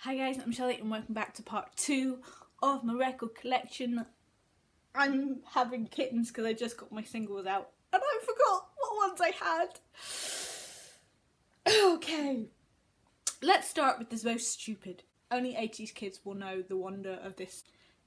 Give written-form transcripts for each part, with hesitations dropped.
Hi guys, I'm Shelley and welcome back to part 2 of my record collection. I'm having kittens because I just got my singles out and I forgot what ones I had. Okay, let's start with the most stupid. Only 80s kids will know the wonder of this.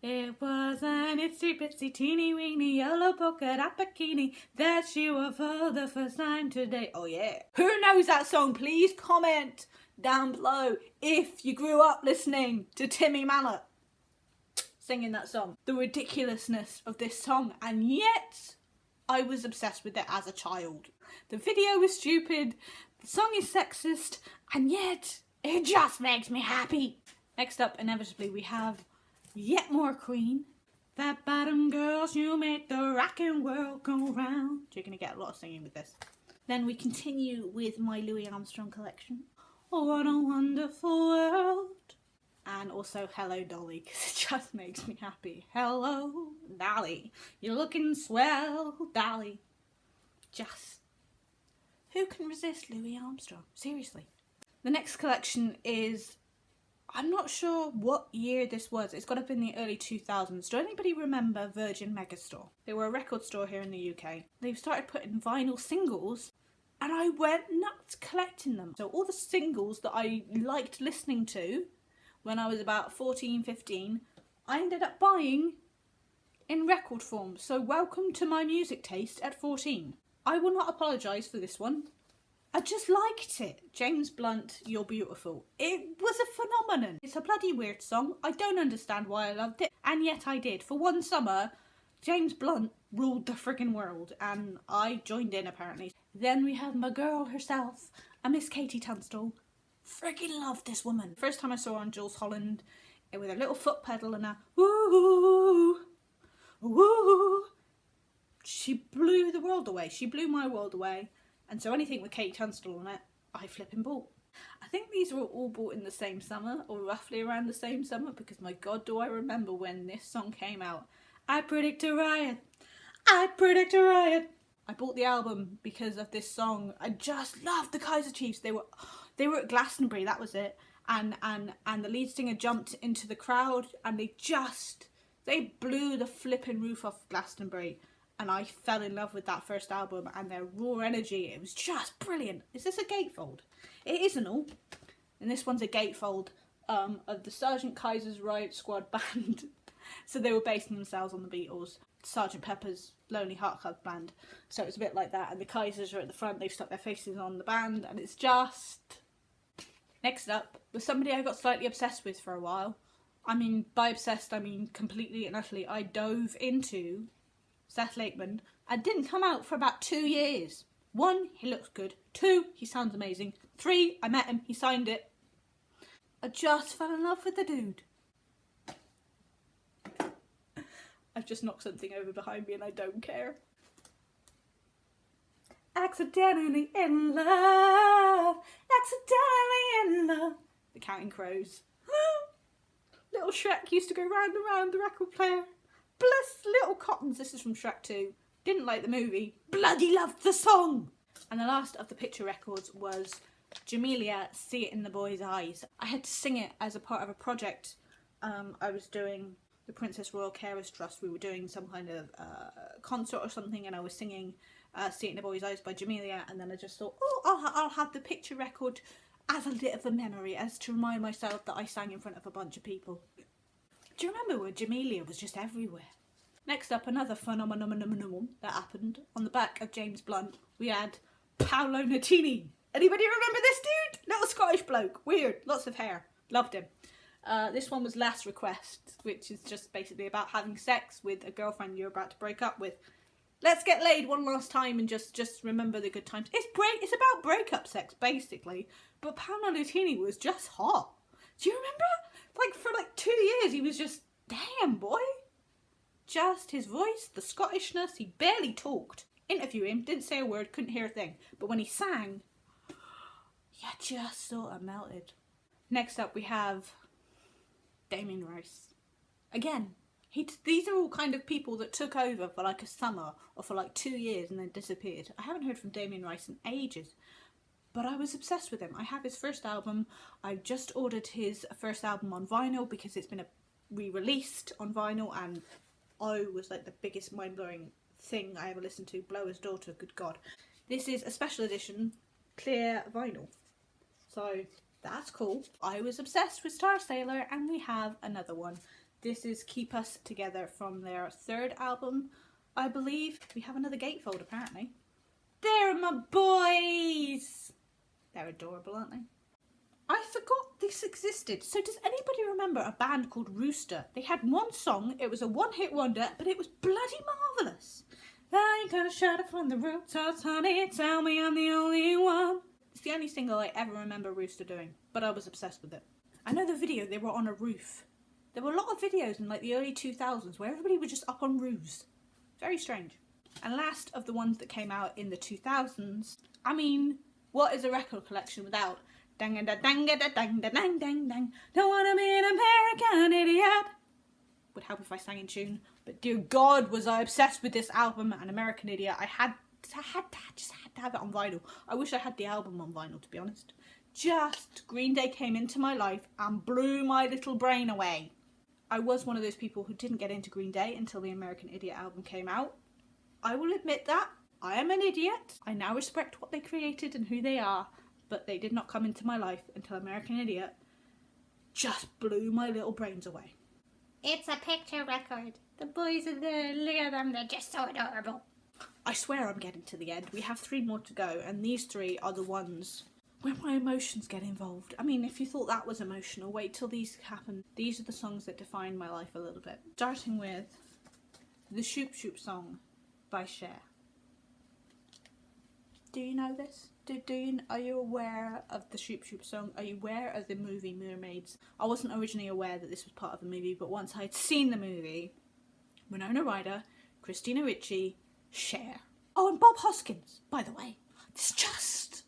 It was an itsy bitsy teeny weeny yellow polka dot bikini that you wore for the first time today. Oh yeah. Who knows that song? Please comment down below if you grew up listening to Timmy Mallet singing that song. The ridiculousness of this song, and yet I was obsessed with it as a child. The video was stupid, the song is sexist, and yet it just makes me happy. Next up, inevitably, we have yet more Queen. Fat bottom girls, you make the rockin' world go round. You're gonna get a lot of singing with this. Then we continue with my Louis Armstrong collection. Oh, what a wonderful world. And also Hello Dolly, because it just makes me happy. Hello Dolly, you're looking swell, Dolly. Just, who can resist Louis Armstrong? Seriously. The next collection is, I'm not sure what year this was. It's got up in the early 2000s. Do anybody remember Virgin Megastore? They were a record store here in the UK. They've started putting vinyl singles and I went nuts collecting them. So all the singles that I liked listening to when I was about 14, 15, I ended up buying in record form. So welcome to my music taste at 14. I will not apologise for this one. I just liked it. James Blunt, You're Beautiful. It was a phenomenon. It's a bloody weird song. I don't understand why I loved it. And yet I did. For one summer, James Blunt ruled the friggin' world. And I joined in, apparently. Then we have my girl herself, a Miss Katie Tunstall. Friggin' loved this woman. First time I saw her on Jules Holland, with a little foot pedal and a woo, woo. She blew the world away. She blew my world away. And so anything with Katie Tunstall on it, I flipping bought. I think these were all bought in the same summer, or roughly around the same summer, because my God, do I remember when this song came out. I predict a riot. I predict a riot. I bought the album because of this song. I just loved the Kaiser Chiefs. They were at Glastonbury, that was it. And the lead singer jumped into the crowd and they blew the flipping roof off Glastonbury. And I fell in love with that first album and their raw energy. It was just brilliant. Is this a gatefold? It isn't all. And this one's a gatefold of the Sergeant Kaiser's Riot Squad band. So they were basing themselves on the Beatles. Sergeant Pepper's Lonely Heart Club Band. So it's a bit like that. And the Kaisers are at the front. They've stuck their faces on the band. And it's just... Next up was somebody I got slightly obsessed with for a while. I mean, by obsessed, I mean completely and utterly. I dove into Seth Lakeman, and didn't come out for about 2 years. 1, he looks good. 2, he sounds amazing. 3, I met him, he signed it. I just fell in love with the dude. I've just knocked something over behind me and I don't care. Accidentally in love, accidentally in love. The Counting Crows. Little Shrek used to go round and round the record player. Bless little cottons. This is from Shrek 2. Didn't like the movie. Bloody loved the song. And the last of the picture records was Jamelia, See It in the Boy's Eyes. I had to sing it as a part of a project I was doing. The Princess Royal Carers Trust. We were doing some kind of concert or something, and I was singing See It in the Boy's Eyes by Jamelia, and then I just thought, oh, I'll have the picture record as a bit of a memory, as to remind myself that I sang in front of a bunch of people. Do you remember when Jamelia was just everywhere? Next up, another phenomenon that happened. On the back of James Blunt, we had Paolo Nutini. Anybody remember this dude? Little Scottish bloke. Weird. Lots of hair. Loved him. This one was Last Request, which is just basically about having sex with a girlfriend you're about to break up with. Let's get laid one last time and just remember the good times. It's about breakup sex, basically. But Paolo Nutini was just hot. Do you remember? For 2 years, he was just, damn, boy. Just his voice, the Scottishness, he barely talked. Interview him, didn't say a word, couldn't hear a thing. But when he sang, you just sort of melted. Next up, we have Damien Rice. Again, these are all kind of people that took over for a summer or for 2 years and then disappeared. I haven't heard from Damien Rice in ages. but I was obsessed with him. I have his first album. I just ordered his first album on vinyl because it's been re-released on vinyl, and I was like the biggest mind-blowing thing I ever listened to. Blower's Daughter, good God. This is a special edition clear vinyl, so that's cool. I was obsessed with Star Sailor, and we have another one. This is Keep Us Together from their third album, I believe. We have another gatefold apparently. They're my boys! They're adorable, aren't they? I forgot this existed. So does anybody remember a band called Rooster? They had one song, it was a one-hit wonder, but it was bloody marvellous. I ain't gonna shout it from the rooftops, honey, tell me I'm the only one. It's the only single I ever remember Rooster doing, but I was obsessed with it. I know the video, they were on a roof. There were a lot of videos in like the early 2000s where everybody was just up on roofs. Very strange. And last of the ones that came out in the 2000s, I mean, what is a record collection without dang da dang da dang da dang dang dang, don't wanna be an American idiot. Would help if I sang in tune, but dear God was I obsessed with this album, An American Idiot. I just had to have it on vinyl. I wish I had the album on vinyl, to be honest. Just Green Day came into my life and blew my little brain away. I was one of those people who didn't get into Green Day until the American Idiot album came out. I will admit that. I am an idiot. I now respect what they created and who they are, but they did not come into my life until American Idiot just blew my little brains away. It's a picture record. The boys are there, look at them, they're just so adorable. I swear I'm getting to the end. We have 3 more to go, and these 3 are the ones where my emotions get involved. I mean, if you thought that was emotional, wait till these happen. These are the songs that define my life a little bit. Starting with the Shoop Shoop song by Cher. Do you know this? Are you aware of the Shoop Shoop song? Are you aware of the movie Mermaids? I wasn't originally aware that this was part of the movie, but once I'd seen the movie, Winona Ryder, Christina Ricci, Cher. Oh, and Bob Hoskins, by the way. It's just...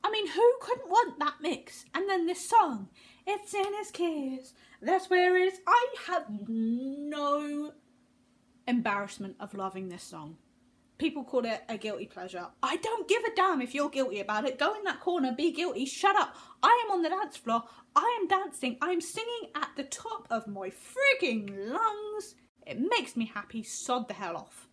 I mean, who couldn't want that mix? And then this song, it's in his kiss, that's where it is. I have no embarrassment of loving this song. People call it a guilty pleasure. I don't give a damn if you're guilty about it. Go in that corner, be guilty, shut up. I am on the dance floor, I am dancing, I am singing at the top of my freaking lungs. It makes me happy, sod the hell off.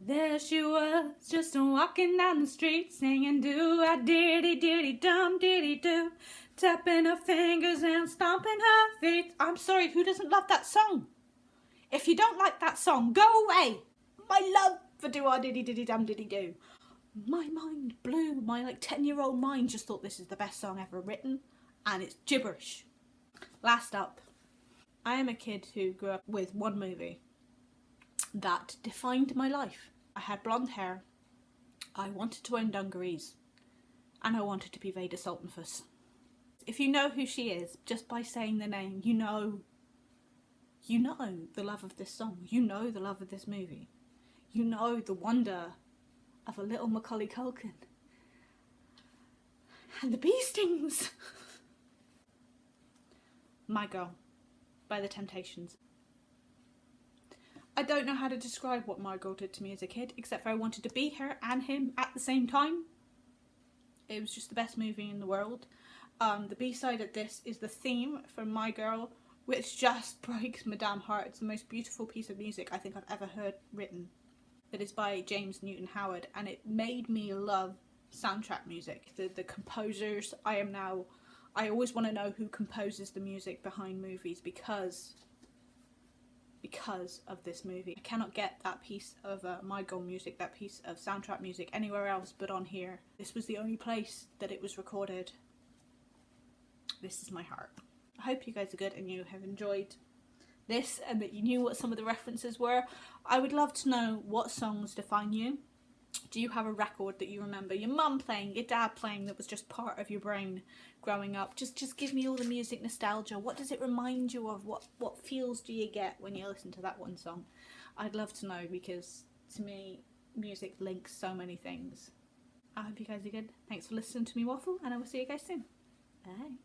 There she was, just walking down the street, singing do-a-diddy-diddy-dum diddy-do, tapping her fingers and stomping her feet. I'm sorry, who doesn't love that song? If you don't like that song, go away. My love for do-a-diddy-diddy-dum diddy-do. My mind blew. My 10-year-old mind just thought this is the best song ever written, and it's gibberish. Last up, I am a kid who grew up with one movie that defined my life. I had blonde hair, I wanted to own dungarees, and I wanted to be Veda Sultanfuss. If you know who she is, just by saying the name, you know the love of this song, you know the love of this movie, you know the wonder of a little Macaulay Culkin. And the bee stings! My Girl by The Temptations. I don't know how to describe what My Girl did to me as a kid, except for I wanted to be her and him at the same time. It was just the best movie in the world. The B-side of this is the theme from My Girl, which just breaks my damn heart. It's the most beautiful piece of music I think I've ever heard written. That is by James Newton Howard, and it made me love soundtrack music. The composers, I always want to know who composes the music behind movies because of this movie. I cannot get that piece of My Girl music, that piece of soundtrack music anywhere else but on here. This was the only place that it was recorded. This is my heart. I hope you guys are good and you have enjoyed this and that you knew what some of the references were. I would love to know what songs define you. Do you have a record that you remember your mum playing, your dad playing, that was just part of your brain growing up? Just give me all the music nostalgia. What does it remind you of? What feels do you get when you listen to that one song? I'd love to know, because to me, music links so many things. I hope you guys are good. Thanks for listening to me waffle, and I will see you guys soon. Bye.